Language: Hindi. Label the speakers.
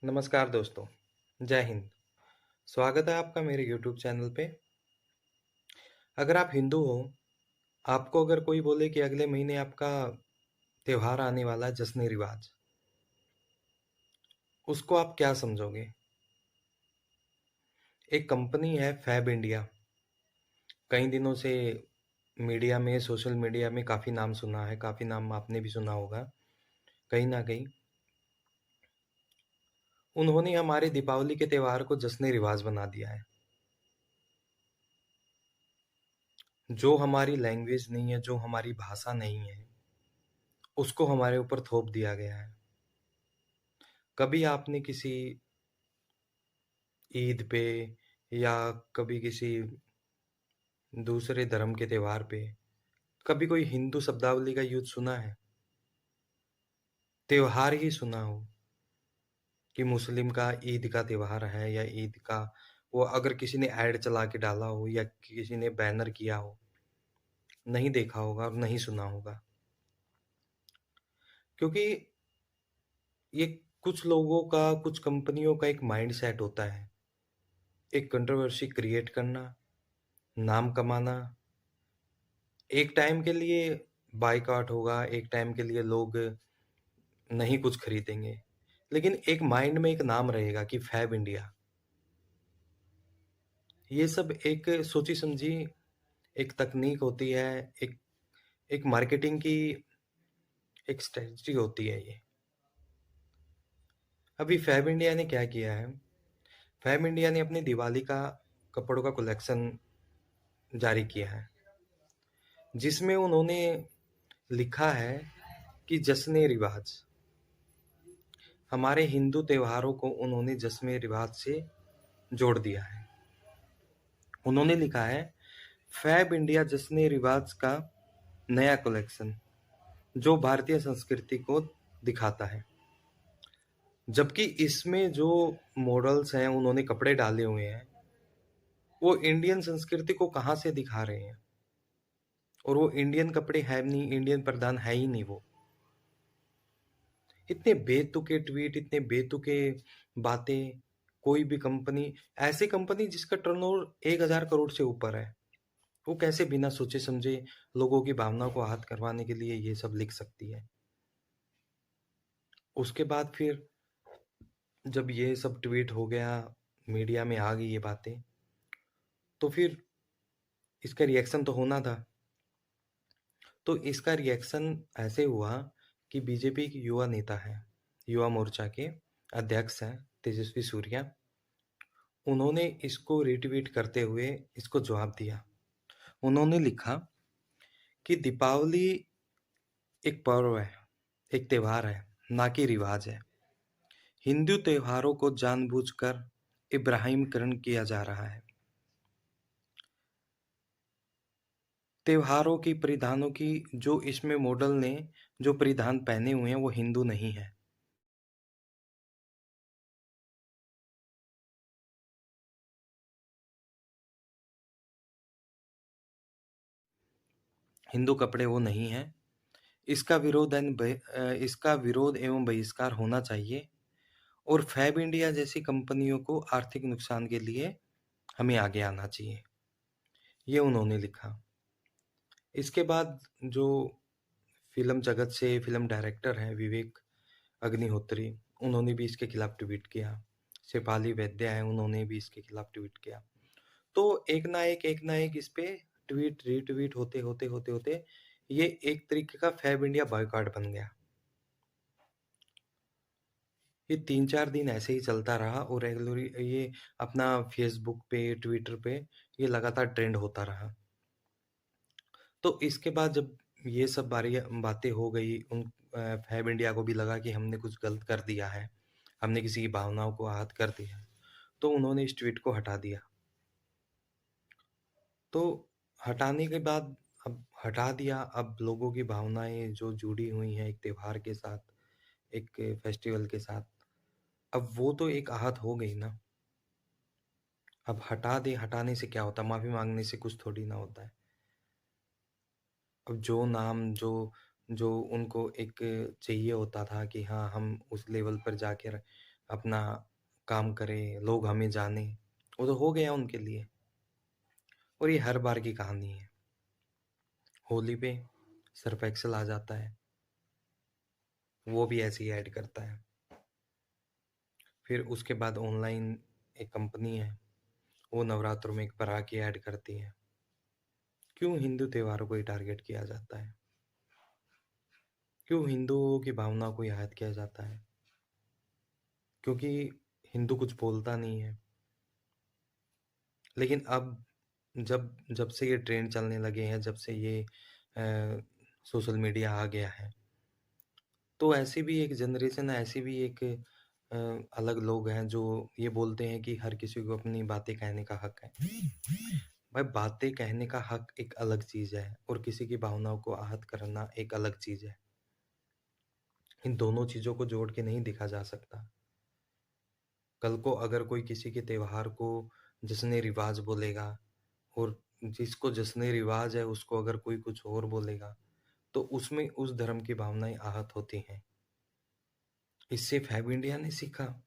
Speaker 1: नमस्कार दोस्तों, जय हिंद। स्वागत है आपका मेरे यूट्यूब चैनल पे। अगर आप हिंदू हो, आपको अगर कोई बोले कि अगले महीने आपका त्योहार आने वाला है जश्न-ए-रिवाज, उसको आप क्या समझोगे? एक कंपनी है फैब इंडिया, कई दिनों से मीडिया में, सोशल मीडिया में काफ़ी नाम सुना है, काफ़ी नाम आपने भी सुना होगा, कहीं न कहीं। उन्होंने हमारे दीपावली के त्योहार को जश्न-ए-रिवाज बना दिया है। जो हमारी लैंग्वेज नहीं है, जो हमारी भाषा नहीं है, उसको हमारे ऊपर थोप दिया गया है। कभी आपने किसी ईद पे या कभी किसी दूसरे धर्म के त्योहार पे कभी कोई हिंदू शब्दावली का यूज़ सुना है? त्योहार ही सुना हो कि मुस्लिम का ईद का त्योहार है या ईद का वो अगर किसी ने ऐड चला के डाला हो या किसी ने बैनर किया हो, नहीं देखा होगा और नहीं सुना होगा। क्योंकि ये कुछ लोगों का, कुछ कंपनियों का एक माइंडसेट होता है। एक कंट्रोवर्सी क्रिएट करना, नाम कमाना, एक टाइम के लिए बायकॉट होगा, एक टाइम के लिए लोग नहीं कुछ खरीदेंगे, लेकिन एक माइंड में एक नाम रहेगा कि फैब इंडिया। ये सब एक सोची-समझी एक तकनीक होती है, एक एक मार्केटिंग की एक स्ट्रेटजी होती है ये। अभी फैब इंडिया ने क्या किया है, फैब इंडिया ने अपनी दिवाली का कपड़ों का कलेक्शन जारी किया है, जिसमें उन्होंने लिखा है कि जश्न-ए-रिवाज, हमारे हिंदू त्योहारों को उन्होंने जश्न-ए-रिवाज से जोड़ दिया है। उन्होंने लिखा है फैब इंडिया जश्न-ए-रिवाज का नया कलेक्शन, जो भारतीय संस्कृति को दिखाता है। जबकि इसमें जो मॉडल्स हैं, उन्होंने कपड़े डाले हुए हैं, वो इंडियन संस्कृति को कहाँ से दिखा रहे हैं? और वो इंडियन कपड़े है नहीं, इंडियन प्रधान है ही नहीं वो। इतने बेतुके ट्वीट, इतने बेतुके बातें, कोई भी कंपनी ऐसी कंपनी जिसका टर्नओवर 1000 करोड़ से ऊपर है, वो कैसे बिना सोचे-समझे लोगों की भावनाओं को आहत करवाने के लिए ये सब लिख सकती है? उसके बाद फिर जब ये सब ट्वीट हो गया, मीडिया में आ गई ये बातें, तो फिर इसका रिएक्शन तो होना था। तो इसका रिएक्शन ऐसे हुआ कि बीजेपी के युवा नेता हैं, युवा मोर्चा के अध्यक्ष हैं तेजस्वी सूर्या, उन्होंने इसको रीट्वीट करते हुए इसको जवाब दिया। उन्होंने लिखा कि दीपावली एक पर्व है, एक त्योहार है, ना कि रिवाज है। हिंदू त्योहारों को जानबूझकर इब्राहिमीकरण किया जा रहा है। त्योहारों की परिधानों की जो इसमें मॉडल ने जो परिधान पहने हुए हैं वो हिंदू नहीं है। हिंदू कपड़े वो नहीं हैं। इसका विरोध एवं बहिष्कार होना चाहिए और फैब इंडिया जैसी कंपनियों को आर्थिक नुकसान के लिए हमें आगे आना चाहिए। ये उन्होंने लिखा। इसके बाद जो फ़िल्म जगत से फ़िल्म डायरेक्टर हैं विवेक अग्निहोत्री, उन्होंने भी इसके खिलाफ ट्वीट किया। शेफाली वैद्य हैं, उन्होंने भी इसके खिलाफ ट्वीट किया। तो एक ना एक इस पे ट्वीट, रीट्वीट होते, ये एक तरीके का फैब इंडिया बॉयकॉट बन गया। ये 3-4 दिन ऐसे ही चलता रहा और रेगुलरली ये अपना फ़ेसबुक पे, ट्विटर पे ये लगातार ट्रेंड होता रहा। तो इसके बाद जब ये सब बातें हो गई फैब इंडिया को भी लगा कि हमने कुछ गलत कर दिया है, हमने किसी की भावनाओं को आहत कर दिया है, तो उन्होंने इस ट्वीट को हटा दिया। तो हटाने के बाद अब हटा दिया, अब लोगों की भावनाएँ जो जुड़ी हुई हैं एक त्योहार के साथ, एक फेस्टिवल के साथ, अब वो तो एक आहत हो गई ना। अब हटा दें, हटाने से क्या होता है? माफ़ी माँगने से कुछ थोड़ी ना होता है। अब जो नाम जो जो उनको एक चाहिए होता था कि हाँ, हम उस लेवल पर जाके अपना काम करें, लोग हमें जानें, वो तो हो गया उनके लिए। और ये हर बार की कहानी है। होली पे सर्फ एक्सेल आ जाता है, वो भी ऐसे ही ऐड करता है। फिर उसके बाद ऑनलाइन एक कंपनी है, वो नवरात्रों में एक पराके ऐड करती है। क्यों हिंदू त्योहारों को ही टारगेट किया जाता है? क्यों हिंदुओं की भावनाओं को आहत किया जाता है? क्योंकि हिंदू कुछ बोलता नहीं है। लेकिन अब जब जब से ये ट्रेंड चलने लगे हैं, जब से ये सोशल मीडिया आ गया है, तो ऐसी भी एक जनरेशन है, ऐसी भी एक अलग लोग हैं जो ये बोलते हैं कि हर किसी को अपनी बातें कहने का हक है। भाई, बातें कहने का हक एक अलग चीज़ है और किसी की भावनाओं को आहत करना एक अलग चीज़ है। इन दोनों चीज़ों को जोड़ के नहीं देखा जा सकता। कल को अगर कोई किसी के त्योहार को जश्न-ए-रिवाज़ बोलेगा और जिसको जश्न-ए-रिवाज़ है उसको अगर कोई कुछ और बोलेगा, तो उसमें उस धर्म की भावनाएँ आहत होती हैं। इससे फैब इंडिया ने सीखा।